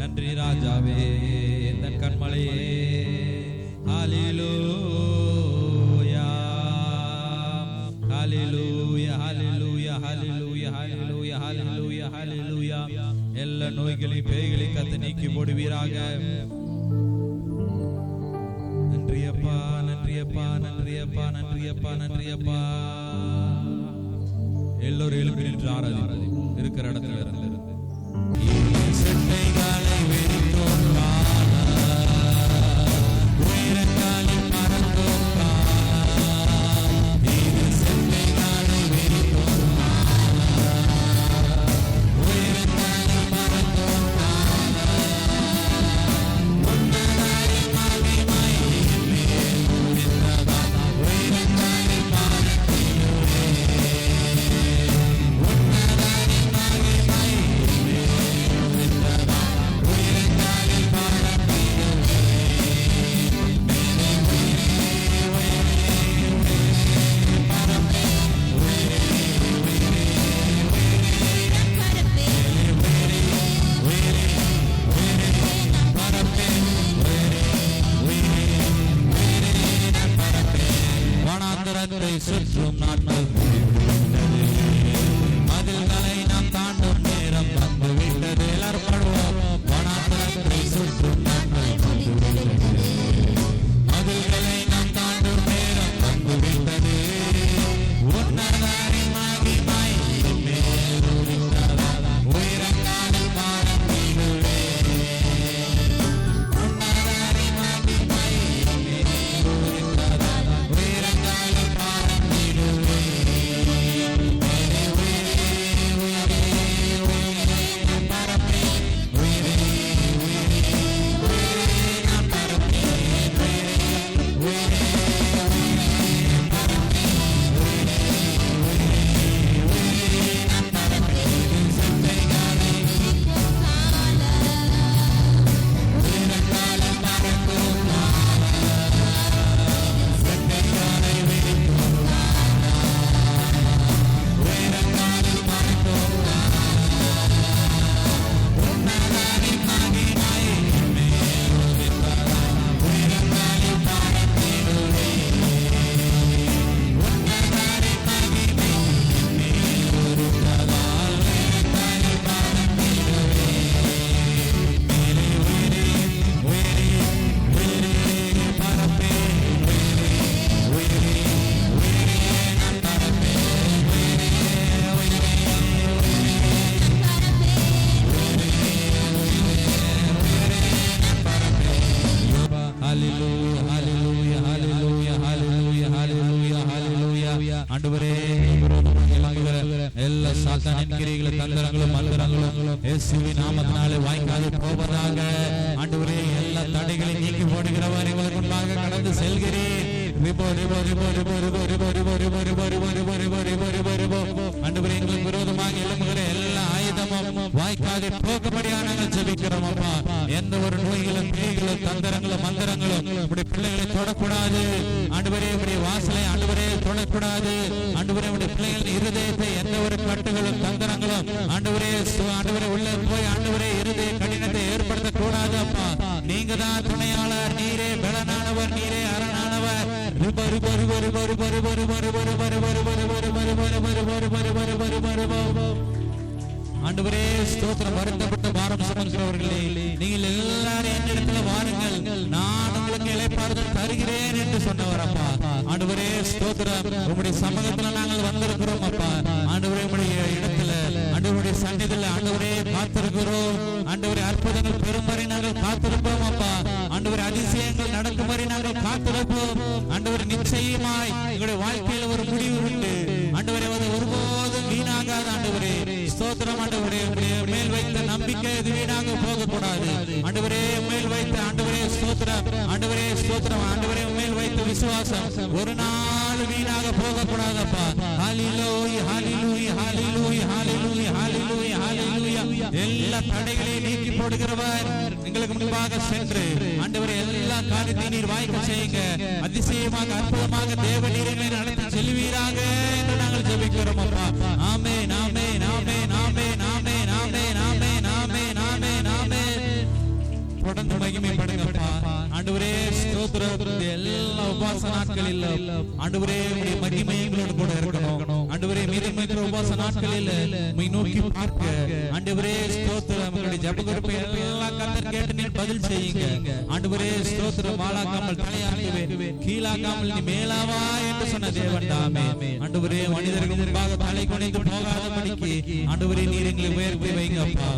நன்றி ராஜாவே, இந்த கண்மலையே. ஹல்லேலூயா, ஹல்லேலூயா, ஹல்லேலூயா, ஹல்லேலூயா, ஹல்லேலூயா, ஹல்லேலூயா, ஹல்லேலூயா. எல்லா நோய்களையும் பேய்களையும் கர்த்தர் நீக்கி போடுவீராக. நன்றியப்பா, நன்றியப்பா, நன்றியப்பா, நன்றியப்பா, நன்றியப்பா. எல்லோரும் எழுப்பி நின்று ஆராதி இருக்கிற இடத்துல இருந்து செட்டைகளை வெறித்தோம் உயரங்களை மறந்தோம் செட்டைகளை வெறித்தோம் உயரங்களை மறந்தோம் உன்னதரை மகிமை உயரங்களை மறந்திடுவே உன்னதரை மகிமை சுற்றும் நாட்கள் மதில்களை நாம் தாண்டும் நேரம் வந்து விட்டது. எல்லாரும் பாடுவோம். வனாந்தரத்தை சுற்றும் நாட்கள் மதில்களை நாம் தாண்டும் நேரம் வந்து விட்டது. உன்னதரின் மகிமை மேல் உதித்ததா உயரங்களில் மறந்திடுவே உன்னதரின் மகிமை மேல் உதித்ததா உயரங்களில் மறந்திடுவே எல்லா சாத்தானின் கிரியைகளும் தந்திரங்களும் மந்திரங்களும் இயேசுவின் நாமத்தினாலே வாய்க்காது போவதாக. ஆண்டவரே, எல்லா தடைகளையும் நீக்கி போடுகிறவர் எங்களுக்கு முன்பாக கடந்து செல்கிறேன். ஆண்டவரே, எங்களுக்கு விரோதமாக எழும்புகிற எல்லா ஆயுதமும் வாய்க்காது போகும்படியாக நாங்கள் ஜெபிக்கிறோம் அப்பா. எந்த ஒரு நோய்களும் பேய்களும் தந்திரங்களும் மந்திரங்களும் உடைய பிள்ளைகளை தொடக்கூடாது. ஆண்டவரே, உடைய வாசலை ஆண்டவரே தொடக்கூடாது. ஆண்டவரே, உடைய பிள்ளைகளின் இருதயத்தை எந்த ஒரு கட்டுகளும் தந்திரங்களும் ஆண்டவரே உள்ளே போய் ஆண்டவரே இருதய கடினத்தை ஏற்படுத்த கூடாது அப்பா. நீங்க தான் துணையாளர், நீரே பலனானவர், நீரே அரணானவர். ஆண்டவரே ஸ்தோத்திரம். வருத்தப்பட்ட பாரம் சுமக்கிறவர்களே, நீங்கள் எல்லாரும் என்னிடத்துல வாருங்கள், நான் உங்களுக்கு இளைப்பாறுதல் தருகிறேன் என்று சொன்னவர் அப்பா. ஆண்டவரே ஸ்தோத்திரம். உங்களுடைய சமூகத்துல நாங்கள் வந்திருக்கிறோம் அப்பா. ஆண்டவரே, உங்களுடைய இடத்துல ஆண்டவருடைய சன்னிதியில் ஆண்டவரே காத்திருக்கிறோம். ஆண்டவரே, அற்புதங்கள் பெரும்பறை நாங்கள் காத்திருப்போம் அப்பா. ஆண்டவரே, அதிசயங்கள் நடக்கும் வரை நாங்கள் காத்திருப்போம். ஆண்டவரே, நிச்சயமாய் எங்களுடைய வாழ்க்கையில் ஒரு முடிவு உண்டு. ஆண்டவரே, அது ஒருபோதும் வீணாகாத. ஆண்டவரே ஸ்தோத்திரம். ஆண்டவரே, மேல் வைத்த நம்பிக்கை இது வீணாக போகக்கூடாது. ஆண்டவரே, மேல் வைத்த ஆண்டவரே ஸ்தோத்திரம். ஆண்டவரே ஸ்தோத்திரம். ஆண்டவரே, மேல் வைத்த விசுவாசம் ஒரு நாள் வீணாக போகக்கூடாதப்பா. ஹல்லேலூயா, ஹல்லேலூயா, ஹல்லேலூயா, ஹல்லேலூயா, ஹல்லேலூயா, ஹல்லேலூயா. எல்லா தடைகளையும் நீக்கி போடுகிறவர் எங்களுக்கு முன்பாக சென்று ஆண்டவரே எல்லா காரியத்தையும் நீர் வாய்க்க செய்யுங்க. அதிசயமாக அற்புதமாக தேவ நீரை நடத்தி செல்வீராக என்று நாங்கள் ஜெபிக்கிறோம் அப்பா. ஆமென், ஆமென், ஆமென், ஆமென், ஆமென், ஆமென், ஆமென், ஆமென், ஆமென், ஆமென். உபவாச நாட்களில் ஆண்டவரே உம்முடைய மகிமை எங்களோடு கூட இருக்கணும். ஆண்டவரே மீதம் இருக்கிற உபவாச நாட்களில் உம்மை நோக்கி பார்க்க ஆண்டவரே ஸ்தோத்திரம். எங்களுடைய ஜெப குறிப்பை எல்லாம் கர்த்தர் கேட்டு நீர் பதில் செய்யுங்க. ஆண்டவரே ஸ்தோத்திரம். ஆளாக்காமல் தலையாக்குவே, கீழாக்காமல் நீ மேலாவா என்று சொன்ன தேவன் தாமே. ஆண்டவரே மனிதர்கள் முன்பாக தலை குனிந்து போகாதபடிக்கு ஆண்டவரே நீர் எங்களை உயர்த்தி வைங்கப்பா.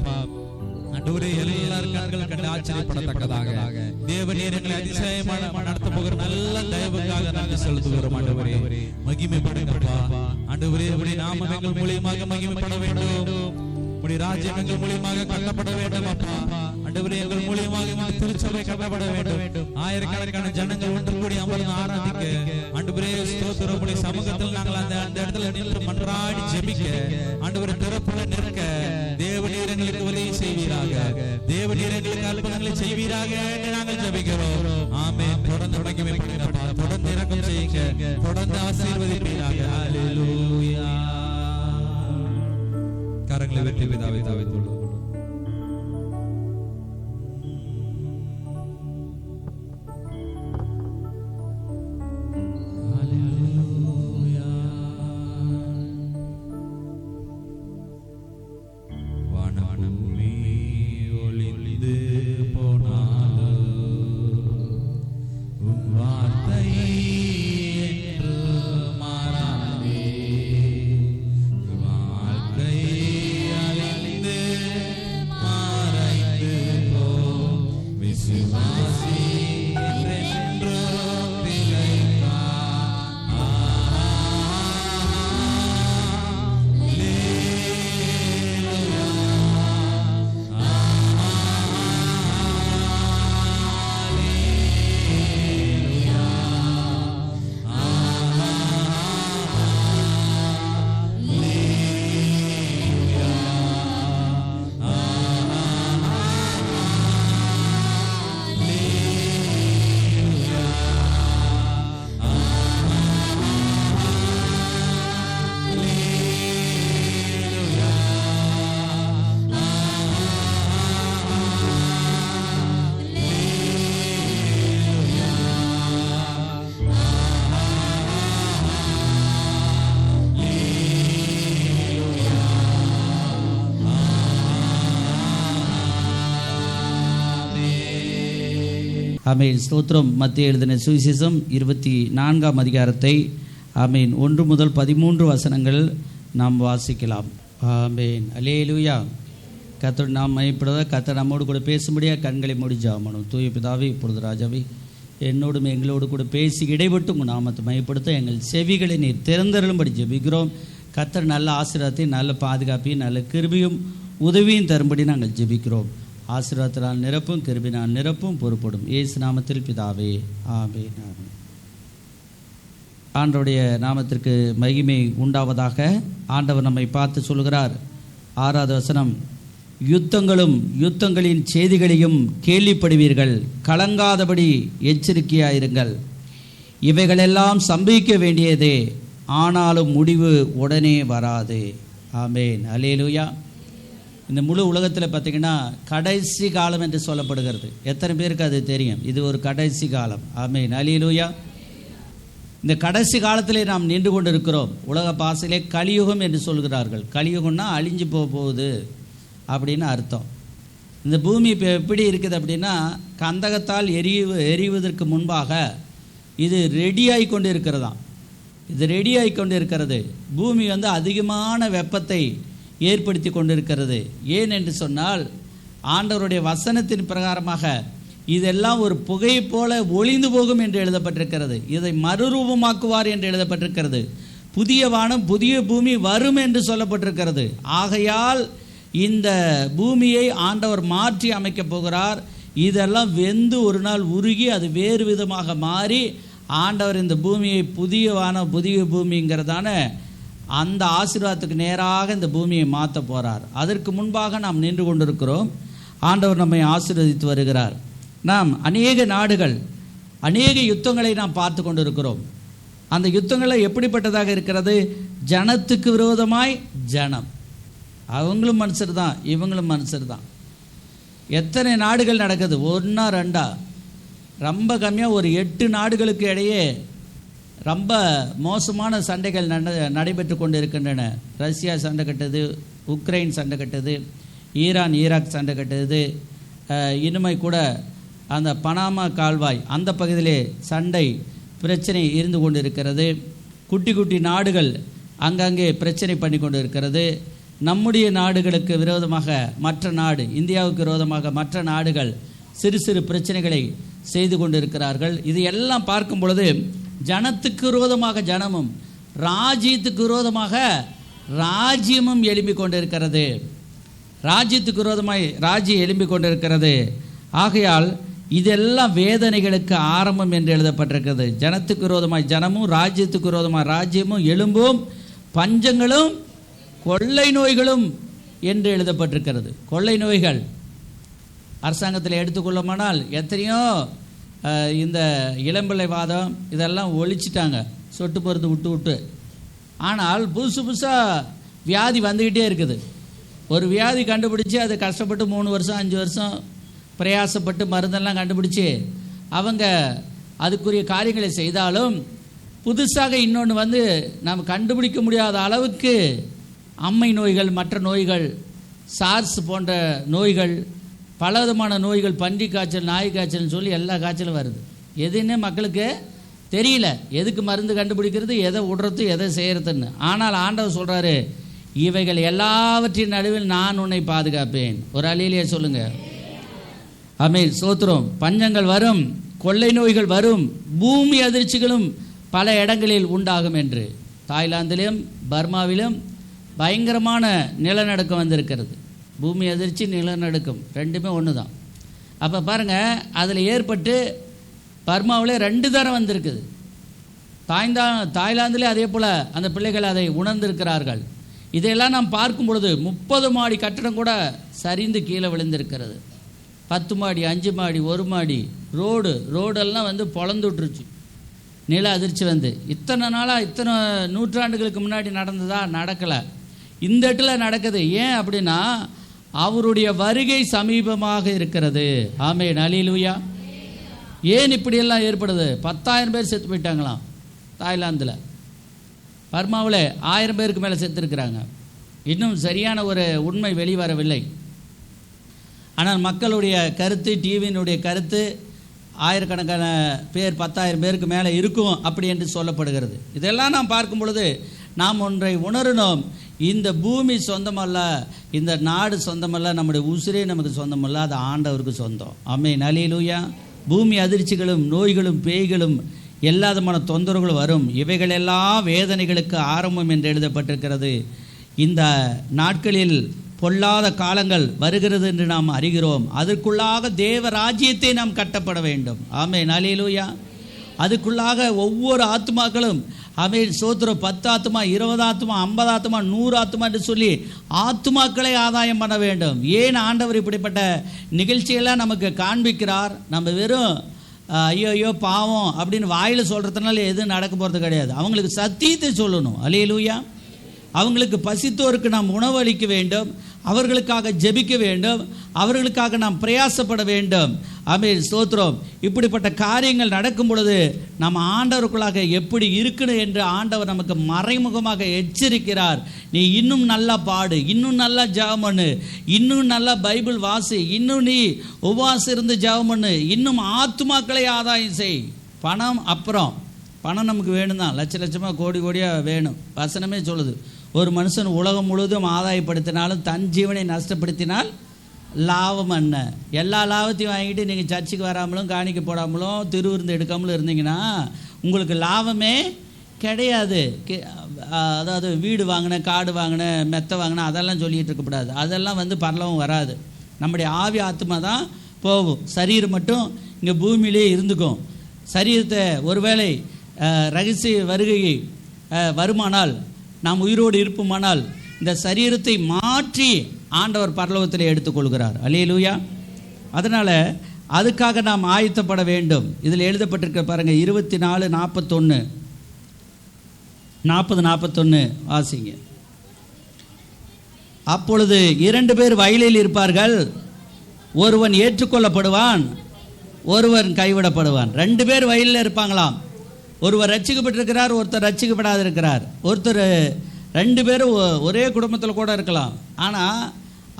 ஆண்டவரே எல்லாரும் கண்கள் கண்டு ஆச்சரியப்படத்தக்கதாக தேவன் எங்களை அதிசயமான நடத்த போகிற நல்ல தயவுக்காக நாங்கள் செலுத்துகிறோம். ஆண்டவரே மகிமைப்படுங்கப்பா. ஆண்டவரே உம்முடைய நாமம் எங்கள் மூலியமாக மகிமைப்பட வேண்டும். உம்முடைய ராஜ்யம் எங்கள் மூலியமாக கட்டப்பட வேண்டும் அப்பா. ஆண்டவரே எங்கள் மூலியமாக திருச்சபை கட்டப்பட வேண்டும். ஆயிரக்கணக்கான ஜனங்கள் ஒன்று கூடி அமர்ந்து ஆராதிக்க ஆண்டவரே ஸ்தோத்திரம். உம்முடைய சமூகத்தில் நாங்கள் அந்த இடத்துல நின்று மன்றாடி ஜெபிக்க ஆண்டவரே திறப்புல நிற்க தேவனீர் எங்களுக்கு உதவி செய்வீராக. தேவனீர் எங்களுக்கு அற்புதங்களை செய்வீராக என்று நாங்கள் ஜெபிக்கிறோம். ஆமென். தொடர்ந்து மகிமைப்படுங்கப்பா. தொடர்ந்து இரக்கம் செய்யுங்க. தொடர்ந்து ஆசீர்வதிப்பீராக. ஹல்லேலூயா. கரங்களை வெற்றி பிதாவே தாவித்துள்ளோம். ஆமென். ஸ்தோத்திரம். மத்திய எழுதின சுவிசேஷம் 24ஆம் அதிகாரத்தை ஆமென் 1 முதல் 13 வசனங்கள் நாம் வாசிக்கலாம். ஆமென். அல்லேலூயா. கர்த்தர் நாம் மகிமைப்படுவதாக கர்த்தர் நம்மோடு கூட பேசும்படியாக கண்களை மூடி ஜெபம் பண்ணுவோம். தூய பிதாவே, இப்பொழுது ராஜாவே என்னோடும் எங்களோடு கூட பேசி இடைப்பட்டு உங்கள் நாமத்தை மகிமைப்படுத்த எங்கள் செவிகளை நீர் திறந்தருளும்படி ஜெபிக்கிறோம். கர்த்தர் நல்ல ஆசீர்வாதத்தையும் நல்ல பாதுகாப்பையும் நல்ல கிருபையும் உதவியும் தரும்படி நாங்கள் ஜெபிக்கிறோம். ஆசீர்வாதத்தினால் நிரப்பும், கிருபினால் நிரப்பும் பொறுப்படும். இயேசு நாமத்தில் பிதாவே. ஆமென். ஆமென். ஆண்டவருடைய நாமத்திற்கு மகிமை உண்டாவதாக. ஆண்டவர் நம்மை பார்த்து சொல்கிறார். 6வது வசனம். யுத்தங்களும் யுத்தங்களின் செய்திகளையும் கேள்விப்படுவீர்கள், கலங்காதபடி எச்சரிக்கையாயிருங்கள். இவைகளெல்லாம் சம்பவிக்க வேண்டியதே, ஆனாலும் முடிவு உடனே வராது. ஆமென். அல்லேலூயா. இந்த முழு உலகத்தில் பார்த்திங்கன்னா கடைசி காலம் என்று சொல்லப்படுகிறது. எத்தனை பேருக்கு அது தெரியும்? இது ஒரு கடைசி காலம். ஆமென். அல்லேலூயா. இந்த கடைசி காலத்திலே நாம் நின்று கொண்டு இருக்கிறோம். உலக பாசையிலே கலியுகம் என்று சொல்கிறார்கள். கலியுகம்னா அழிஞ்சு போகுது அப்படின்னு அர்த்தம். இந்த பூமி இப்போ எப்படி இருக்குது அப்படின்னா, கந்தகத்தால் எரிவதற்கு முன்பாக இது ரெடியாகி கொண்டு இருக்கிறதாம். இது ரெடியாகி கொண்டு இருக்கிறது. பூமி அதிகமான வெப்பத்தை ஏற்படுத்தி கொண்டிருக்கிறது. ஏன் என்று சொன்னால், ஆண்டவருடைய வசனத்தின் பிரகாரமாக இதெல்லாம் ஒரு புகை போல ஒளிந்து போகும் என்று எழுதப்பட்டிருக்கிறது. இதை மறுரூபமாக்குவார் என்று எழுதப்பட்டிருக்கிறது. புதிய வானம் புதிய பூமி வரும் என்று சொல்லப்பட்டிருக்கிறது. ஆகையால் இந்த பூமியை ஆண்டவர் மாற்றி அமைக்கப் போகிறார். இதெல்லாம் வெந்து ஒரு நாள் உருகி அது வேறு விதமாக மாறி ஆண்டவர் இந்த பூமியை புதிய வானம் புதிய பூமிங்கிறதான அந்த ஆசீர்வாதத்துக்கு நேராக இந்த பூமியை மாற்ற போகிறார். அதற்கு முன்பாக நாம் நின்று கொண்டிருக்கிறோம். ஆண்டவர் நம்மை ஆசீர்வதித்து வருகிறார். நாம் அநேக நாடுகள், அநேக யுத்தங்களை நாம் பார்த்து கொண்டிருக்கிறோம். அந்த யுத்தங்கள் எப்படிப்பட்டதாக இருக்கிறது? ஜனத்துக்கு விரோதமாய் ஜனம். அவங்களும் மனுஷர் தான், இவங்களும் மனுஷர் தான். எத்தனை நாடுகள் நடக்குது? 1 2 ரொம்ப கம்மியாக ஒரு 8 நாடுகளுக்கு இடையே ரொம்ப மோசமான சண்டைகள் நடைபெற்று கொண்டு இருக்கின்றன. ரஷ்யா சண்டை கட்டுது, உக்ரைன் சண்டை கட்டுது, ஈரான் ஈராக் சண்டை கட்டுது, இனிமை கூட அந்த பனாமா கால்வாய் அந்த பகுதியிலே சண்டை பிரச்சனை இருந்து கொண்டு இருக்கிறது. குட்டி குட்டி நாடுகள் அங்கங்கே பிரச்சனை பண்ணி கொண்டு இருக்கிறது. நம்முடைய நாடுகளுக்கு விரோதமாக மற்ற நாடு, இந்தியாவுக்கு விரோதமாக மற்ற நாடுகள் சிறு சிறு பிரச்சனைகளை செய்து கொண்டு இருக்கிறார்கள். இது எல்லாம் பார்க்கும் பொழுது ஜனத்துக்கு விரோதமாக ஜனமும், ராஜ்யத்துக்கு விரோதமாக ராஜ்யமும் எழும்பிக் கொண்டிருக்கிறது. ராஜ்யத்துக்கு விரோதமாய் ராஜ்யம் எழும்பிக் கொண்டிருக்கிறது. ஆகையால் இதெல்லாம் வேதனைகளுக்கு ஆரம்பம் என்று எழுதப்பட்டிருக்கிறது. ஜனத்துக்கு விரோதமாய் ஜனமும், ராஜ்யத்துக்கு விரோதமாய் ராஜ்யமும் எழும்பும், பஞ்சங்களும் கொள்ளை நோய்களும் என்று எழுதப்பட்டிருக்கிறது. கொள்ளை நோய்கள் அரசாங்கத்தில் எடுத்துக்கொள்ளமானால் எத்தனையோ இந்த இளம்பிள்ளைவாதம் இதெல்லாம் ஒழிச்சிட்டாங்க, சொட்டு பொறுத்து விட்டு விட்டு. ஆனால் புதுசு புதுசாக வியாதி வந்துக்கிட்டே இருக்குது. ஒரு வியாதி கண்டுபிடிச்சி அது கஷ்டப்பட்டு 3 வருஷம் 5 வருஷம் பிரயாசப்பட்டு மருந்தெல்லாம் கண்டுபிடிச்சி அவங்க அதுக்குரிய காரியங்களை செய்தாலும் புதுசாக இன்னொன்று வந்து நாம் கண்டுபிடிக்க முடியாத அளவுக்கு அம்மை நோய்கள், மற்ற நோய்கள், சார்ஸ் போன்ற நோய்கள், பலவிதமான நோய்கள், பன்றி காய்ச்சல், நாய் காய்ச்சல்னு சொல்லி எல்லா காய்ச்சலும் வருது. எதுன்னு மக்களுக்கு தெரியல. எதுக்கு மருந்து கண்டுபிடிக்கிறது, எதை விடுறது, எதை செய்கிறதுன்னு. ஆனால் ஆண்டவர் சொல்கிறாரு, இவைகள் எல்லாவற்றின் நடுவில் நான் உன்னை பாதுகாப்பேன். ஒரு அலையிலேயே சொல்லுங்க ஆமென், ஸ்தோத்திரம். பஞ்சங்கள் வரும், கொள்ளை நோய்கள் வரும், பூமி அதிர்ச்சிகளும் பல இடங்களில் உண்டாகும் என்று. தாய்லாந்திலும் பர்மாவிலும் பயங்கரமான நிலநடுக்கம் வந்திருக்கிறது. பூமி அதிர்ச்சி, நிலநடுக்கம் ரெண்டுமே ஒன்று தான். அப்போ பாருங்கள், அதில் ஏற்பட்டு பர்மாவில் 2 தரம் வந்திருக்குது. தாய்லாந்திலே அதே போல் அந்த பிள்ளைகள் அதை உணர்ந்திருக்கிறார்கள். இதையெல்லாம் நாம் பார்க்கும் பொழுது 30 மாடி கட்டடம் கூட சரிந்து கீழே விழுந்திருக்கிறது. 10 மாடி, 5 மாடி, 1 மாடி, ரோடெல்லாம் வந்து பொழந்து விட்டுருச்சு. நில அதிர்ச்சி வந்து இத்தனை நாளாக, இத்தனை நூற்றாண்டுகளுக்கு முன்னாடி நடந்ததா? நடக்கலை. இந்த இடத்துல நடக்குது. ஏன் அப்படின்னா அவருடைய வருகை சமீபமாக இருக்கிறது. ஆமென், அல்லேலூயா. ஏன் இப்படியெல்லாம் ஏற்படுது? 10,000 பேர் செத்து போயிட்டாங்களாம் தாய்லாந்தில். பர்மாவில் 1000 பேருக்கு மேலே செத்துருக்கிறாங்க. இன்னும் சரியான ஒரு உண்மை வெளிவரவில்லை. ஆனால் மக்களுடைய கருத்து, டிவியினுடைய கருத்து, ஆயிரக்கணக்கான பேர், 10,000 பேருக்கு மேலே இருக்கும் அப்படி என்று சொல்லப்படுகிறது. இதெல்லாம் நாம் பார்க்கும் பொழுது நாம் ஒன்றை உணரணும். இந்த பூமி சொந்தமல்ல, இந்த நாடு சொந்தமல்ல, நம்முடைய உசிரே நமக்கு சொந்தமல்ல, அது ஆண்டவருக்கு சொந்தம். ஆமென், அல்லேலூயா. பூமி அதிர்ச்சிகளும் நோய்களும் பேய்களும் எல்லாவிதமான தொந்தரவுகள் வரும். இவைகளெல்லாம் வேதனைகளுக்கு ஆரம்பம் என்று எழுதப்பட்டிருக்கிறது. இந்த நாட்களில் பொல்லாத காலங்கள் வருகிறது என்று நாம் அறிகிறோம். அதற்குள்ளாக தேவ ராஜ்யத்தை நாம் கட்டப்பட வேண்டும். ஆமென், அல்லேலூயா. அதுக்குள்ளாக ஒவ்வொரு ஆத்மாக்களும், ஆமென், ஸ்தோத்திரம், 10 ஆத்மா, 20 ஆத்மா, 50 ஆத்மா, 100 ஆத்மா என்று சொல்லி ஆத்மாக்களை ஆதாயம் பண்ண வேண்டும். ஏன் ஆண்டவர் இப்படிப்பட்ட நிகழ்ச்சியெல்லாம் நமக்கு காண்பிக்கிறார்? நம்ம வெறும் ஐயோ பாவம் அப்படின்னு வாயில் சொல்கிறதுனால எதுவும் நடக்க போகிறது கிடையாது. அவங்களுக்கு சத்தியத்தை சொல்லணும். அல்லேலூயா. அவங்களுக்கு பசித்தோருக்கு நாம் உணவு அளிக்க வேண்டும், அவர்களுக்காக ஜெபிக்க வேண்டும், அவர்களுக்காக நாம் பிரயாசப்பட வேண்டும். ஆமென், ஸ்தோத்திரம். இப்படிப்பட்ட காரியங்கள் நடக்கும் பொழுது நம்ம ஆண்டவருக்குள்ளாக எப்படி இருக்கணும் என்று ஆண்டவர் நமக்கு மறைமுகமாக எச்சரிக்கிறார். நீ இன்னும் நல்லா பாடு, இன்னும் நல்லா ஜெபம் பண்ணு, இன்னும் நல்லா பைபிள் வாசி, இன்னும் நீ உபவாசம் இருந்து ஜெபம் பண்ணு, இன்னும் ஆத்துமாக்களை ஆதாயம் செய். பணம் அப்புறம், பணம் நமக்கு வேணும் தான், லட்ச லட்சமாக கோடி கோடியாக வேணும். வசனமே சொல்லுது, ஒரு மனுஷன் உலகம் முழுவதும் ஆதாயப்படுத்தினாலும் தன் ஜீவனை நஷ்டப்படுத்தினால் லாபம் என்ன? எல்லா லாபத்தையும் வாங்கிட்டு நீங்கள் சர்ச்சுக்கு வராமலும் காணிக்க போடாமலும் திருவிருந்து எடுக்காமலும் இருந்தீங்கன்னா உங்களுக்கு லாபமே கிடையாது. அதாவது வீடு வாங்கினேன், காடு வாங்கினேன், மெத்தை வாங்கினேன் அதெல்லாம் சொல்லிகிட்டு இருக்கக்கூடாது. அதெல்லாம் வந்து பரலோகம் வராது. நம்முடைய ஆவி ஆத்மா தான் போகும். சரீரம் மட்டும் இங்கே பூமியிலே இருந்துக்கும். சரீரத்தை ஒருவேளை ரகசிய வருகை வருமானால், நாம் உயிரோடு இருப்போமானால், இந்த சரீரத்தை மாற்றி ஆண்டவர் பரலோகத்தில் எடுத்துக்கொள்கிறார். அல்லேலூயா. அதனால் அதுக்காக நாம் ஆயத்தப்பட வேண்டும். இதில் எழுதப்பட்டிருக்க பாருங்கள், 24:41, 40-41 வாசிங்க. அப்பொழுது 2 பேர் வயலில் இருப்பார்கள், ஒருவன் ஏற்றுக்கொள்ளப்படுவான், ஒருவன் கைவிடப்படுவான். 2 பேர் வயலில் இருப்பாங்களாம். ஒருவர் ரட்சிக்கப்பட்டிருக்கிறார், ஒருத்தர் ரட்சிக்கப்படாது இருக்கிறார். ஒருத்தர் 2 பேரும் ஒரே குடும்பத்தில் கூட இருக்கலாம். ஆனால்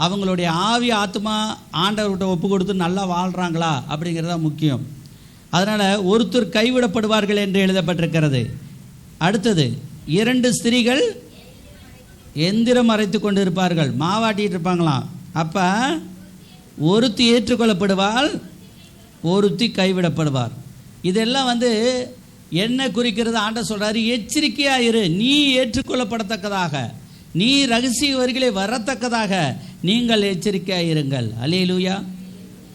அவங்களுடைய ஆவி ஆத்மா ஆண்டவர்கிட்ட ஒப்பு கொடுத்து நல்லா வாழ்கிறாங்களா அப்படிங்கிறது தான் முக்கியம். அதனால் ஒருத்தர் கைவிடப்படுவார்கள் என்று எழுதப்பட்டிருக்கிறது. அடுத்தது 2 ஸ்திரீகள் எந்திரம் அரைத்து கொண்டு இருப்பார்கள், மாவாட்டிகிட்டு இருப்பாங்களாம். அப்போ ஒருத்தி ஏற்றுக்கொள்ளப்படுவாள், ஒருத்தி கைவிடப்படுவார். இதெல்லாம் என்ன குறிக்கிறது? ஆண்டவர் சொல்றாரு, எச்சரிக்கையாக இரு, நீ ஏற்றுக்கொள்ளப்படத்தக்கதாக, நீ ரகசிய வரிகளை வரத்தக்கதாக நீங்கள் எச்சரிக்கையாக இருங்கள். அல்லேலூயா.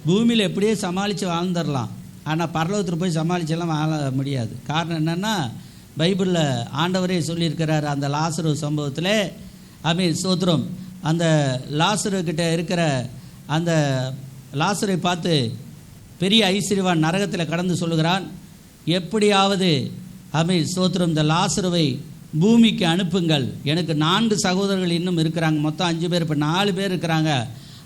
பூமியில் எப்படியே சமாளித்து வாழ்ந்துடலாம், ஆனால் பரலோகத்தில் போய் சமாளிச்செல்லாம் வாழ முடியாது. காரணம் என்னென்னா, பைபிளில் ஆண்டவரே சொல்லியிருக்கிறார். அந்த லாசரு சம்பவத்தில் ஸ்தோத்திரம், அந்த லாசருக்கிட்ட இருக்கிற அந்த லாசரை பார்த்து பெரிய ஐஸ்வர்யவான் நரகத்தில் கடந்து சொல்லுகிறான், எப்படியாவது ஸ்தோத்திரம் இந்த லாசருவை பூமிக்கு அனுப்புங்கள். எனக்கு 4 சகோதரர்கள் இன்னும் இருக்கிறாங்க, மொத்தம் 5 பேர், இப்போ 4 பேர் இருக்கிறாங்க.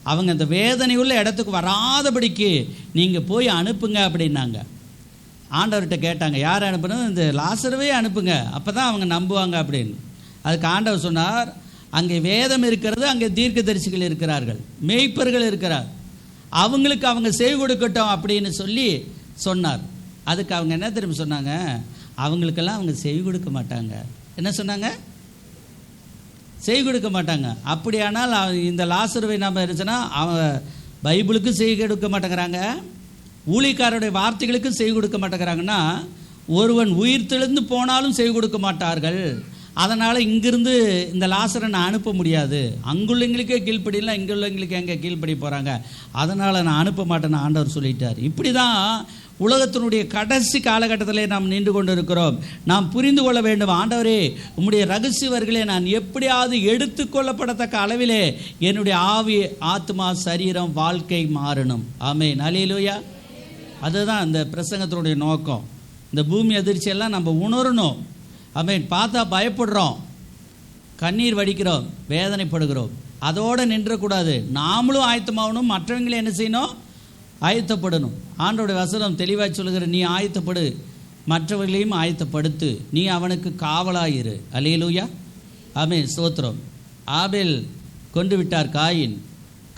அவங்க இந்த வேதனை உள்ள இடத்துக்கு வராதபடிக்கு நீங்கள் போய் அனுப்புங்க அப்படின்னாங்க. ஆண்டவர்கிட்ட கேட்டாங்க, யார் அனுப்பணும்? இந்த லாசருவே அனுப்புங்க, அப்போ தான் அவங்க நம்புவாங்க அப்படின்னு. அதுக்கு ஆண்டவர் சொன்னார், அங்கே வேதம் இருக்கிறது, அங்கே தீர்க்கதரிசிகள் இருக்கிறார்கள், மேய்ப்பர்கள் இருக்கிறார், அவங்களுக்கு அவங்க செவி கொடுக்கட்டும் அப்படின்னு சொல்லி சொன்னார். அதுக்கு அவங்க என்ன திரும்ப சொன்னாங்க? அவங்களுக்கெல்லாம் அவங்க செவி கொடுக்க மாட்டாங்க. என்ன சொன்னாங்க? செவி கொடுக்க மாட்டாங்க. அப்படியானால் இந்த லாசருவை நம்ம இருந்துச்சுன்னா அவங்க பைபிளுக்கும் செவி கொடுக்க மாட்டேங்கிறாங்க, ஊழியக்காரருடைய வார்த்தைகளுக்கும் செவி கொடுக்க மாட்டேங்கிறாங்கன்னா, ஒருவன் உயிர் தெழுந்து போனாலும் செவி கொடுக்க மாட்டார்கள். அதனால் இங்கிருந்து இந்த லாசரை நான் அனுப்ப முடியாது, அங்குள்ளவங்களுக்கே கீழ்ப்படியலாம், இங்குள்ளவங்களுக்கு எங்கே கீழ்ப்படி போகிறாங்க, அதனால் நான் அனுப்ப மாட்டேன்னு ஆண்டவர் சொல்லிட்டார். இப்படி தான் உலகத்தினுடைய கடைசி காலகட்டத்திலே நாம் நின்று கொண்டு இருக்கிறோம். நாம் புரிந்து கொள்ள வேண்டும், ஆண்டவரே உம்முடைய ரகசியவர்களே நான் எப்படியாவது எடுத்துக்கொள்ளப்படத்தக்க அளவிலே என்னுடைய ஆவி ஆத்மா சரீரம் வாழ்க்கை மாறணும். ஆமென். அல்லேலூயா. அதுதான் இந்த பிரசங்கத்தினுடைய நோக்கம். இந்த பூமி அதிர்ச்சியெல்லாம் நம்ம உணரணும். ஆமென். பார்த்தா பயப்படுறோம், கண்ணீர் வடிக்கிறோம், வேதனைப்படுகிறோம். அதோடு நின்றக்கூடாது, நாமளும் ஆயத்தமாகணும், மற்றவங்களை என்ன செய்யணும்? ஆயத்தப்படணும். ஆண்டோடைய வசனம் தெளிவாக சொல்லுகிற, நீ ஆயத்தப்படு, மற்றவர்களையும் ஆயத்தப்படுத்து, நீ அவனுக்கு காவலாயிரு. அல்லேலூயா. ஆமென். ஸ்தோத்திரம். ஆபேல் கொண்டு விட்டார்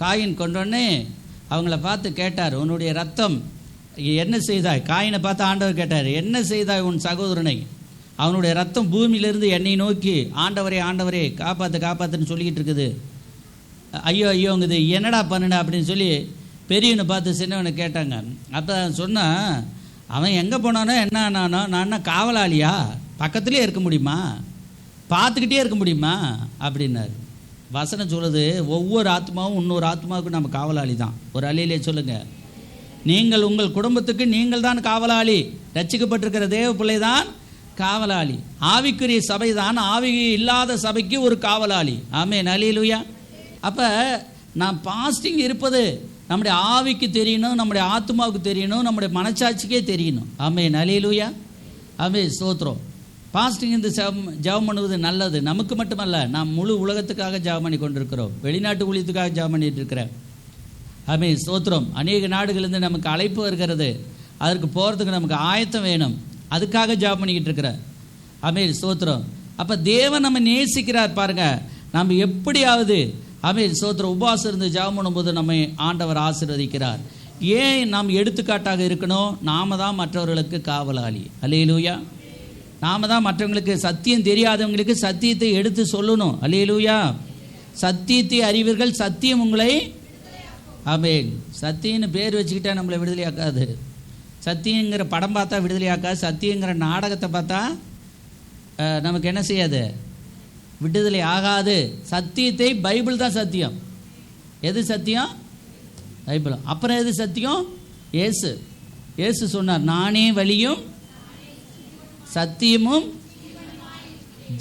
காயின் கொண்டோடனே அவங்கள பார்த்து கேட்டார், உன்னுடைய ரத்தம் என்ன செய்தாய்? காயினை பார்த்து ஆண்டவர் கேட்டார், என்ன செய்தாய் உன் சகோதரனை? அவனுடைய ரத்தம் பூமியிலிருந்து என்னை நோக்கி ஆண்டவரே ஆண்டவரே காப்பாற்றுன்னு சொல்லிக்கிட்டு இருக்குது. ஐயோ ஐயோங்குது, என்னடா பண்ணுன அப்படின்னு சொல்லி பெரியவனை பார்த்து சின்னவனை கேட்டாங்க. அப்போ சொன்னால், அவன் எங்கே போனானோ என்ன ஆனானோ, நான் என்ன காவலாளியா? பக்கத்துலேயே இருக்க முடியுமா? பார்த்துக்கிட்டே இருக்க முடியுமா அப்படின்னாரு. வசனம் சொல்லுது, ஒவ்வொரு ஆத்மாவும் இன்னொரு ஆத்மாவுக்கும் நம்ம காவலாளி தான். ஒரு அலையிலே சொல்லுங்கள், நீங்கள் உங்கள் குடும்பத்துக்கு நீங்கள் தான் காவலாளி. ரட்சிக்கப்பட்டிருக்கிற தேவ பிள்ளை தான் காவலாளி. ஆவிக்குரிய சபை தான் ஆவி இல்லாத சபைக்கு ஒரு காவலாளி. ஆமென். அல்லேலூயா. அப்போ நாம் பாஸ்டிங் இருப்பது நம்முடைய ஆவிக்கு தெரியணும், நம்முடைய ஆத்மாவுக்கு தெரியணும், நம்முடைய மனச்சாட்சிக்கே தெரியணும். ஆமென். அல்லேலூயா. ஆமென். ஸ்தோத்திரம். பாஸ்டிங் இந்த ஜெபம் பண்ணுவது நல்லது. நமக்கு மட்டுமல்ல, நாம் முழு உலகத்துக்காக ஜெபம் பண்ணி கொண்டிருக்கிறோம். வெளிநாட்டு ஊழியத்துக்காக ஜெபம் பண்ணிட்டு இருக்கிறேன். ஆமென். ஸ்தோத்திரம். அநேக நாடுகளிலிருந்து நமக்கு அழைப்பு வருகிறது, அதற்கு போகிறதுக்கு நமக்கு ஆயத்தம் வேணும், அதுக்காக ஜெபம் பண்ணிக்கிட்டு இருக்கிறேன். ஆமென். ஸ்தோத்திரம். அப்போ தேவன் நம்ம நேசிக்கிறார் பாருங்க. நம்ம எப்படியாவது ஆமென் ஸ்தோத்திரம் உபவாசம் இருந்து ஜெபம் பண்ணும்போது நம்மை ஆண்டவர் ஆசீர்வதிக்கிறார். ஏன் நாம் எடுத்துக்காட்டாக இருக்கணும்? நாம தான் மற்றவர்களுக்கு காவலாளி. அல்லேலூயா. நாம தான் மற்றவங்களுக்கு, சத்தியம் தெரியாதவங்களுக்கு சத்தியத்தை எடுத்து சொல்லணும். அல்லேலூயா. சத்தியத்தை அறிவீர்கள், சத்தியம் உங்களை ஆமென். சத்தியம்னு பேர் வச்சுக்கிட்டா நம்மளை விடுதலையாக்காது. சத்தியங்கிற படம் பார்த்தா விடுதலையாக்காது. சத்தியங்கிற நாடகத்தை பார்த்தா நமக்கு என்ன செய்யாது? விடுதலை ஆகாது. சத்தியத்தை பைபிள் தான் சத்தியம். எது சத்தியம்? பைபிள். அப்புறம் எது சத்தியம்? இயேசு சொன்னார், நானே வழியும் சத்தியமும்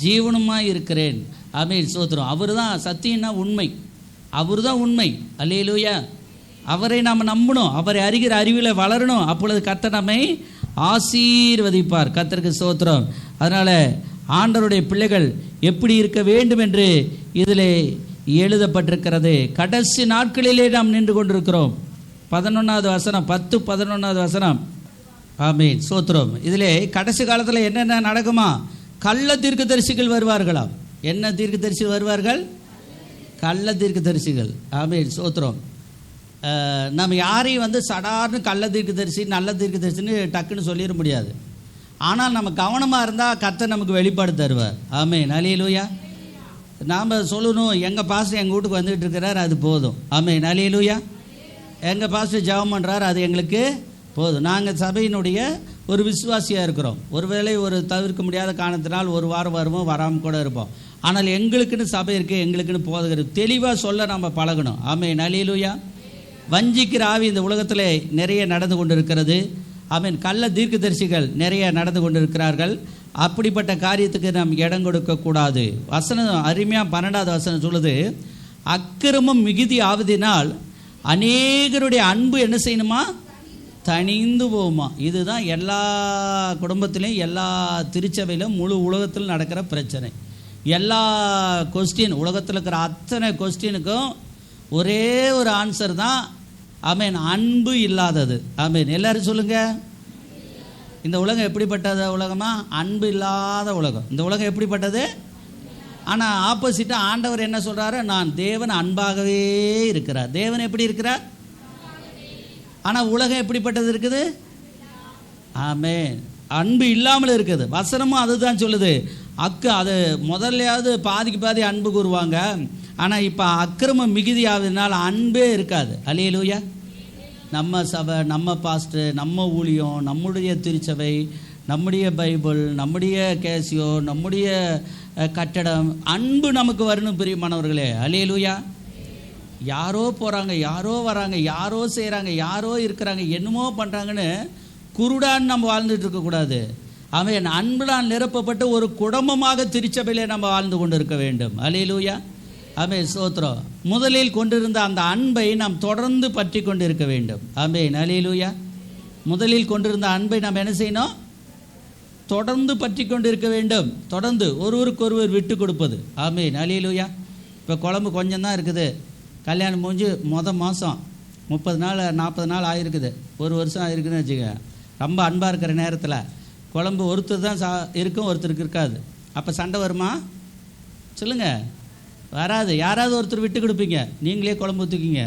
ஜீவனுமாய் இருக்கிறேன். ஆமென். ஸ்தோத்திரம். அவர் தான் சத்தியம்னா உண்மை, அவர் தான் உண்மை. அல்லேலூயா. அவரை நாம் நம்பணும், அவரை அறிகிற அறிவில் வளரணும். அப்பொழுது கர்த்தர் நம்மை ஆசீர்வதிப்பார். கர்த்தருக்கு ஸ்தோத்திரம். அதனால் ஆண்டவருடைய பிள்ளைகள் எப்படி இருக்க வேண்டும் என்று இதில் எழுதப்பட்டிருக்கிறது. கடைசி நாட்களிலே நாம் நின்று கொண்டிருக்கிறோம். 11வது வசனம், 10-11வது வசனம். ஆமென், சோத்திரம். இதிலே கடைசி காலத்தில் என்னென்ன நடக்குமா? கள்ள தீர்க்கதரிசிகள் வருவார்களாம். என்ன தீர்க்கதரிசிகள் வருவார்கள்? கள்ள தீர்க்கதரிசிகள். ஆமென், சோத்திரம். நம்ம யாரையும் சடார்னு கள்ள தீர்க்கதரிசி நல்ல தீர்க்கதரிசின்னு டக்குன்னு சொல்லிட முடியாது. ஆனால் நம்ம கவனமாக இருந்தால் கர்த்தர் நமக்கு வெளிப்பாடு தருவார். ஆமென், அல்லேலூயா. நாம் சொல்லணும், எங்கள் பாஸ்டர் எங்கள் வீட்டுக்கு வந்துகிட்டு இருக்கிறார், அது போதும். ஆமென், அல்லேலூயா. எங்கள் பாஸ்டர் ஜெபம் பண்ணுறார், அது எங்களுக்கு போதும். நாங்கள் சபையினுடைய ஒரு விசுவாசியாக இருக்கிறோம். ஒருவேளை ஒரு தவிர்க்க முடியாத காரணத்தினால் ஒரு வாரம் வருவோம், வராமல் கூட இருப்போம். ஆனால் எங்களுக்குன்னு சபை இருக்குது, எங்களுக்குன்னு போதகர் தெளிவாக சொல்ல நம்ம பழகணும். ஆமென், அல்லேலூயா. வஞ்சிக்கிற ஆவி இந்த உலகத்தில் நிறைய நடந்து கொண்டு இருக்கிறது. ஆமென். கள்ள தீர்க்கதரிசிகள் நிறைய நடந்து கொண்டு இருக்கிறார்கள். அப்படிப்பட்ட காரியத்துக்கு நாம் இடம் கொடுக்கக்கூடாது. வசனம் அருமையாக 12வது வசனம் சொல்லுது, அக்கிரமம் மிகுதி ஆவதினால் அநேகருடைய அன்பு என்ன செய்யணுமா? தனிந்து போகுமா. இதுதான் எல்லா குடும்பத்திலையும் எல்லா திருச்சபையிலும் முழு உலகத்தில் நடக்கிற பிரச்சனை. எல்லா கொஸ்டின், உலகத்தில் இருக்கிற அத்தனை கொஸ்டினுக்கும் ஒரே ஒரு ஆன்சர் தான். ஆமென், அன்பு இல்லாதது. ஆமென், எல்லாரும் சொல்லுங்க. இந்த உலகம் எப்படிப்பட்டது உலகமா? அன்பு இல்லாத உலகம். இந்த உலகம் எப்படிப்பட்டது? ஆனால் ஆப்போசிட்டாக ஆண்டவர் என்ன சொல்கிறாரு? நான் தேவன் அன்பாகவே இருக்கிறார். தேவன் எப்படி இருக்கிறார்? ஆனால் உலகம் எப்படிப்பட்டது இருக்குது? ஆமென், அன்பு இல்லாமல் இருக்குது. வசனமும் அதுதான் சொல்லுது. அது முதல்லையாவது பாதிக்கு பாதி அன்பு கூறுவாங்க. ஆனால் இப்போ அக்கிரமம் மிகுதி ஆகுதுனால அன்பே இருக்காது. அல்லேலூயா. நம்ம சபை, நம்ம பாஸ்டர், நம்ம ஊழியம், நம்முடைய திருச்சபை, நம்முடைய பைபிள், நம்முடைய கேசியோ, நம்முடைய கட்டடம், அன்பு நமக்கு வரணும் பிரியமானவர்களே. அல்லேலூயா. யாரோ போகிறாங்க, யாரோ வராங்க, யாரோ செய்கிறாங்க, யாரோ இருக்கிறாங்க, என்னமோ பண்ணுறாங்கன்னு குருடான்னு நம்ம வாழ்ந்துட்டு இருக்கக்கூடாது. அவன் அன்புடான் நிரப்பப்பட்டு ஒரு குடும்பமாக திருச்சபையிலே நம்ம வாழ்ந்து கொண்டு இருக்க வேண்டும். அல்லேலூயா. ஆமென், ஸ்தோத்திரம். முதலில் கொண்டிருந்த அந்த அன்பை நாம் தொடர்ந்து பற்றி கொண்டு இருக்க வேண்டும். ஆமென், அல்லேலூயா. முதலில் கொண்டிருந்த அன்பை நாம் என்ன செய்யணும்? தொடர்ந்து பற்றி கொண்டு இருக்க வேண்டும். தொடர்ந்து ஒருவருக்கு ஒருவர் விட்டு கொடுப்பது. ஆமென், அல்லேலூயா. இப்போ குழம்பு கொஞ்சம் தான் இருக்குது. கல்யாணம் முடிஞ்சு மாதம் 30 நாள் 40 நாள் ஆகிருக்குது, 1 வருஷம் ஆகிருக்குன்னு வச்சுக்க. ரொம்ப அன்பாக இருக்கிற நேரத்தில் குழம்பு ஒருத்தர் தான் இருக்கும், ஒருத்தருக்கு இருக்காது. அப்போ சண்டை வருமா? சொல்லுங்கள், வராது. யாராவது ஒருத்தர் விட்டு கொடுப்பீங்க. நீங்களே குழம்பு ஊற்றிக்கிங்க.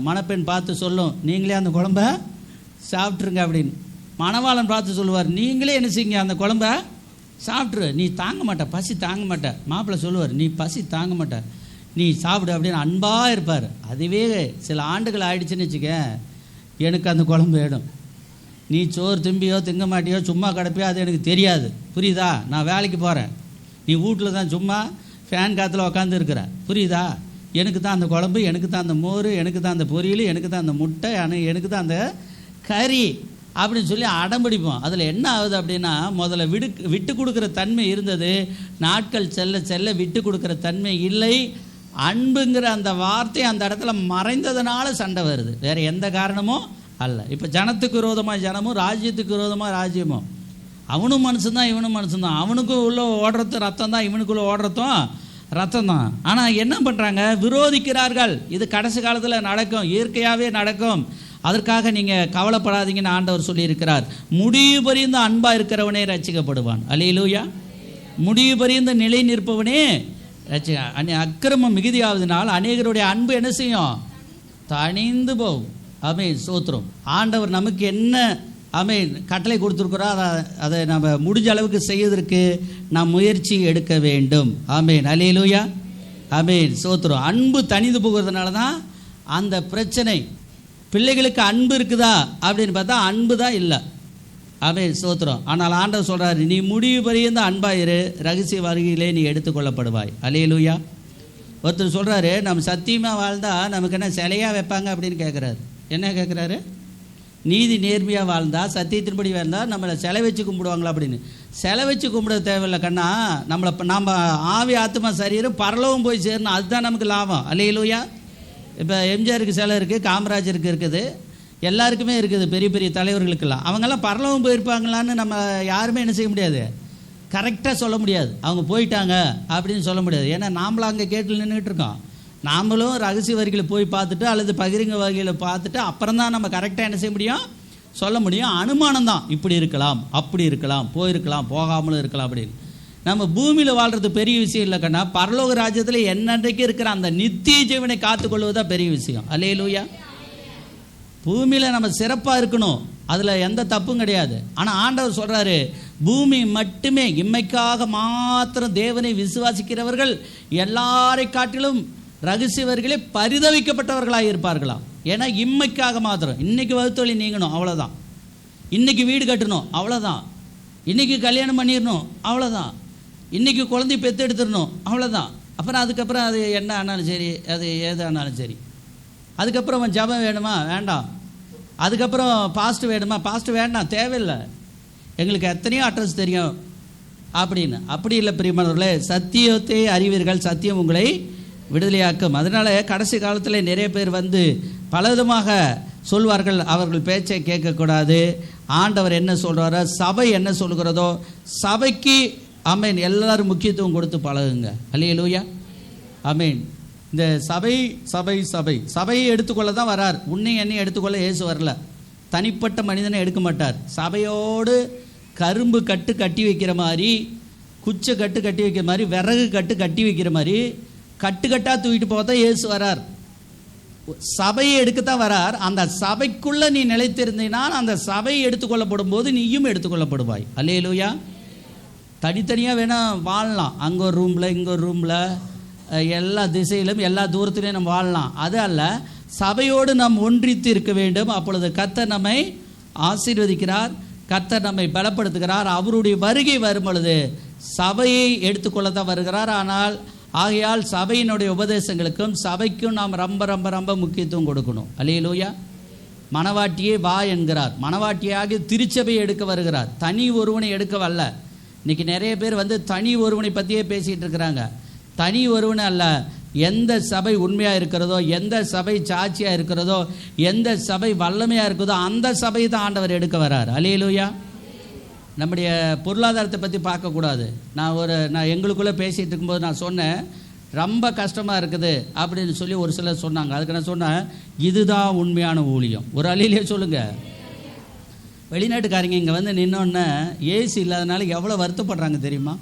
மணப்பெண் பார்த்து சொல்லும், நீங்களே அந்த குழம்ப சாப்பிட்ருங்க அப்படின்னு. மணவாளன் பார்த்து சொல்லுவார், நீங்களே என்ன செய்யுங்க, அந்த குழம்ப சாப்பிட்ரு. நீ தாங்க மாட்ட, பசி தாங்க மாட்ட. மாப்பிள்ளை சொல்லுவார், நீ பசி தாங்க மாட்ட, நீ சாப்பிடு அப்படின்னு அன்பாக இருப்பார். அதுவே சில ஆண்டுகள் ஆயிடுச்சுன்னு வச்சுக்க, எனக்கு அந்த குழம்பு வேணும். நீ சோறு திம்பியோ திங்க மாட்டியோ சும்மா கிடப்பியோ அது எனக்கு தெரியாது, புரியுதா? நான் வேலைக்கு போகிறேன், நீ வீட்டில் தான் சும்மா ஃபேன் காற்றுல உக்காந்து இருக்கிற, புரியுதா? எனக்கு தான் அந்த குழம்பு, எனக்கு தான் அந்த மோர், எனக்கு தான் அந்த பொரியல், எனக்கு தான் அந்த முட்டை, எனக்கு தான் அந்த கறி அப்படின்னு சொல்லி அடம்பிடிப்போம். அதில் என்ன ஆகுது அப்படின்னா, முதல்ல விட்டு கொடுக்குற தன்மை இருந்தது, நாட்கள் செல்ல செல்ல விட்டு கொடுக்குற தன்மை இல்லை. அன்புங்கிற அந்த வார்த்தை அந்த இடத்துல மறைந்ததுனால சண்டை வருது, வேறு எந்த காரணமும் அல்ல. இப்போ ஜனத்துக்கு விரோதமாக ஜனமும், ராஜ்யத்துக்கு விரோதமாக ராஜ்யமும். அவனும் மனுஷன்தான், இவனும் மனுஷன்தான். அவனுக்கும் உள்ள ஓடுறது ரத்தம் தான், இவனுக்குள்ளே ஓடுறதும் ரத்தம் தான். ஆனால் என்ன பண்ணுறாங்க? விரோதிக்கிறார்கள். இது கடைசி காலத்தில் நடக்கும், இயற்கையாகவே நடக்கும். அதற்காக நீங்கள் கவலைப்படாதீங்கன்னு ஆண்டவர் சொல்லியிருக்கிறார். முடிவு பரியந்த அன்பாக இருக்கிறவனே ரட்சிக்கப்படுவான். அல்லேலூயா. முடிவு பரியந்த நிலை நிற்பவனே ரட்சிக்க. அக்கிரமம் மிகுதியாவதனால் அநேகருடைய அன்பு என்ன செய்யும்? தனிந்து போகும். ஆமென், ஸ்தோத்திரம். ஆண்டவர் நமக்கு என்ன ஆமென் கட்டளை கொடுத்துருக்குறோம், அதை நம்ம முடிஞ்ச அளவுக்கு செய்வதற்கு நாம் முயற்சி எடுக்க வேண்டும். ஆமென், அல்லேலூயா. ஆமென், ஸ்தோத்திரம். அன்பு தனிந்து போகிறதுனால தான் அந்த பிரச்சனை. பிள்ளைகளுக்கு அன்பு இருக்குதா அப்படின்னு பார்த்தா அன்பு தான் இல்லை. ஆமென், ஸ்தோத்திரம். ஆனால் ஆண்டவர் சொல்கிறார், நீ முடிவு பரியந்த அன்பாயிரு, ரகசிய வருகையிலே நீ எடுத்துக்கொள்ளப்படுவாய். அல்லேலூயா. ஒருத்தர் சொல்கிறாரு, நம்ம சத்தியமாக வாழ்ந்தால் நமக்கு என்ன சிலையாக வைப்பாங்க அப்படின்னு கேட்குறாரு. என்ன கேட்குறாரு? நீதி நேர்மையாக வாழ்ந்தால், சத்தியத்தின்படி வாழ்ந்தால் நம்மளை சிலை வச்சு கும்பிடுவாங்களா அப்படின்னு. சிலை வச்சு கும்பிட தேவையில்லை கண்ணா. நம்ம ஆவி ஆத்மா சரீரம் பரலவும் போய் சேரணும், அதுதான் நமக்கு லாபம். அல்லேலூயா. இப்போ எம்ஜிஆருக்கு சிலை இருக்குது, காமராஜருக்கு இருக்குது, எல்லாருக்குமே இருக்குது, பெரிய பெரிய தலைவர்களுக்கெல்லாம். அவங்கெல்லாம் பரலவும் போயிருப்பாங்களான்னு நம்ம யாருமே என்ன செய்ய முடியாது, கரெக்டாக சொல்ல முடியாது. அவங்க போயிட்டாங்க அப்படின்னு சொல்ல முடியாது. ஏன்னா நாமளும் அங்கே கேட்டு நின்றுட்டு இருக்கோம். நாமளும் ரகசிய வரிகளை போய் பார்த்துட்டு அல்லது பகிரங்க வகையில் பார்த்துட்டு அப்புறம் தான் நம்ம கரெக்டாக என்ன செய்ய முடியும், சொல்ல முடியும். அனுமானம் தான், இப்படி இருக்கலாம், அப்படி இருக்கலாம், போயிருக்கலாம், போகாமலும் இருக்கலாம் அப்படின்னு. நம்ம பூமியில் வாழ்கிறது பெரிய விஷயம் இல்லை கண்ணா. பரலோக ராஜ்யத்தில் என்னன்றைக்கு இருக்கிற அந்த நித்திய ஜீவனை காத்துக்கொள்வதுதான் பெரிய விஷயம். அல்லேலூயா. பூமியில் நம்ம சிறப்பாக இருக்கணும், அதில் எந்த தப்பும் கிடையாது. ஆனால் ஆண்டவர் சொல்கிறாரு, பூமி மட்டுமே இம்மைக்காக மாத்திரம் தேவனை விசுவாசிக்கிறவர்கள் எல்லாரை காட்டிலும் ரகசியவர்களே பரிதவிக்கப்பட்டவர்களாக இருப்பார்களாம். ஏன்னா இம்மைக்காக மாத்திரம். இன்றைக்கி வகுத்தொழி நீங்கணும், அவ்வளோதான். இன்றைக்கி வீடு கட்டணும், அவ்வளோதான். இன்றைக்கி கல்யாணம் பண்ணிடணும், அவ்வளோதான். இன்றைக்கி குழந்தை பெற்று எடுத்துடணும், அவ்வளோதான். அப்புறம் அதுக்கப்புறம் அது என்ன ஆனாலும் சரி, அது ஏது ஆனாலும் சரி. அதுக்கப்புறம் ஜபம் வேணுமா, வேண்டாம். அதுக்கப்புறம் பாஸ்ட் வேணுமா, பாஸ்ட் வேண்டாம், தேவையில்லை. எங்களுக்கு எத்தனையோ அட்ரஸ் தெரியும் அப்படின்னு. அப்படி இல்லை பிரியமானவர்களே. சத்தியத்தை அறிவீர்கள், சத்தியம் உங்களை விடுதலையாக்கும். அதனால் கடைசி காலத்தில் நிறைய பேர் வந்து பலவிதமாக சொல்வார்கள். அவர்கள் பேச்சை கேட்கக்கூடாது. ஆண்டவர் என்ன சொல்கிறாரோ, சபை என்ன சொல்கிறதோ, சபைக்கு ஆமேன் எல்லாரும் முக்கியத்துவம் கொடுத்து பழகுங்க. அல்லேலூயா. ஆமேன். இந்த சபை சபை சபை சபையை எடுத்துக்கொள்ள தான் வரார். உன்னை என்னை எடுத்துக்கொள்ள இயேசு வரல. தனிப்பட்ட மனிதனை எடுக்க மாட்டார். சபையோடு கரும்பு கட்டு கட்டி வைக்கிற மாதிரி, குச்சை கட்டு கட்டி வைக்கிற மாதிரி, விறகு கட்டு கட்டி வைக்கிற மாதிரி கட்டுக்கட்டாக தூக்கிட்டு போக தான் இயேசு வரார். சபையை எடுக்கத்தான் வரார். அந்த சபைக்குள்ளே நீ நிலைத்திருந்தீனால் அந்த சபையை எடுத்துக்கொள்ளப்படும் போது நீயும் எடுத்துக்கொள்ளப்படுவாய். அல்லேலூயா. தனித்தனியாக வேணால் வாழலாம். அங்கே ஒரு ரூமில், இங்கே ஒரு ரூமில், எல்லா திசையிலும் எல்லா தூரத்திலையும் நம்ம வாழலாம். அது அல்ல, சபையோடு நாம் ஒன்றித்து இருக்க வேண்டும். அப்பொழுது கர்த்தர் நம்மை ஆசீர்வதிக்கிறார், கர்த்தர் நம்மை பலப்படுத்துகிறார். அவருடைய வருகை வரும் பொழுது சபையை எடுத்துக்கொள்ளத்தான் வருகிறார். ஆனால் ஆகையால் சபையினுடைய உபதேசங்களுக்கும் சபைக்கும் நாம் ரொம்ப ரொம்ப ரொம்ப முக்கியத்துவம் கொடுக்கணும். அல்லேலூயா. மணவாட்டியே வா என்கிறார். மணவாட்டியாக திருச்சபையை எடுக்க வருகிறார், தனி ஒருவனை எடுக்க வரல. இன்றைக்கி நிறைய பேர் வந்து தனி ஒருவனை பற்றியே பேசிகிட்டு இருக்கிறாங்க. தனி ஒருவனை அல்ல. எந்த சபை உண்மையாக இருக்கிறதோ, எந்த சபை சாட்சியாக இருக்கிறதோ, எந்த சபை வல்லமையாக இருக்கிறதோ அந்த சபையை தான் ஆண்டவர் எடுக்க வர்றார். அல்லேலூயா. நம்முடைய பொருளாதாரத்தை பற்றி பார்க்கக்கூடாது. நான் எங்களுக்குள்ளே பேசிகிட்டு இருக்கும்போது நான் சொன்னேன், ரொம்ப கஷ்டமாக இருக்குது அப்படின்னு சொல்லி ஒரு சிலர் சொன்னாங்க. அதுக்கு நான் சொன்னேன், இதுதான் உண்மையான ஊழியம். ஒரு அழியிலே சொல்லுங்கள். வெளிநாட்டுக்காரங்க இங்கே வந்து நின்னோன்னே ஏசி இல்லாதனால எவ்வளோ வருத்தப்படுறாங்க தெரியுமா?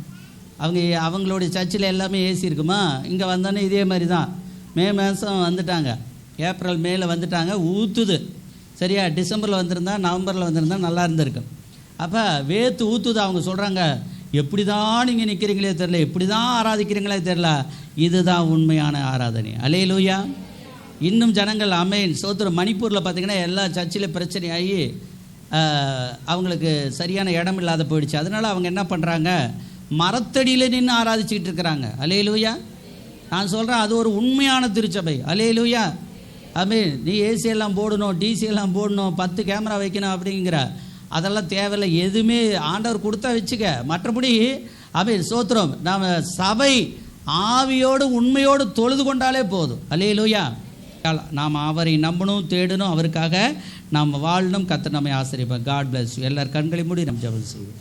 அவங்களுடைய சர்ச்சில் எல்லாமே ஏசி இருக்குமா? இங்கே வந்தோன்னே இதே மாதிரி தான். மே மாதம் வந்துட்டாங்க, ஏப்ரல் மேல வந்துட்டாங்க, ஊற்றுது. சரியா? டிசம்பரில் வந்திருந்தா, நவம்பரில் வந்திருந்தா நல்லா இருந்திருக்கு. அப்போ வேத்து ஊற்றுது. அவங்க சொல்கிறாங்க, எப்படி தான் நீங்கள் நிற்கிறீங்களே தெரில, எப்படி தான் ஆராதிக்கிறீங்களே தெரில, இதுதான் உண்மையான ஆராதனை. அல்லேலூயா. இன்னும் ஜனங்கள் ஆமென் சோத்திரம். மணிப்பூரில் பார்த்திங்கன்னா எல்லா சர்ச்சில் பிரச்சனையாகி அவங்களுக்கு சரியான இடம் இல்லாத போயிடுச்சு. அதனால் அவங்க என்ன பண்ணுறாங்க, மரத்தடியில் நின்று ஆராதிச்சுக்கிட்டு இருக்கிறாங்க. அல்லேலூயா. நான் சொல்கிறேன், அது ஒரு உண்மையான திருச்சபை. அல்லேலூயா. ஆமென். நீ ஏசி எல்லாம் போடணும், டிசி எல்லாம் போடணும், 10 கேமரா வைக்கணும் அப்படிங்கிற அதெல்லாம் தேவையில்லை. எதுவுமே ஆண்டவர் கொடுத்தா வச்சுக்க. மற்றபடி ஆமென் சோத்திரம். நாம் சபை ஆவியோடு உண்மையோடு தொழுது கொண்டாலே போதும். அல்லேலூயா. நாம் அவரை நம்பணும், தேடணும், அவருக்காக நாம் வாழணும். கர்த்தர் நம்மை ஆசீர்வதிப்பார். God bless you. எல்லார் கண்களை மூடி நம்ம ஜெபம் செய்வோம்.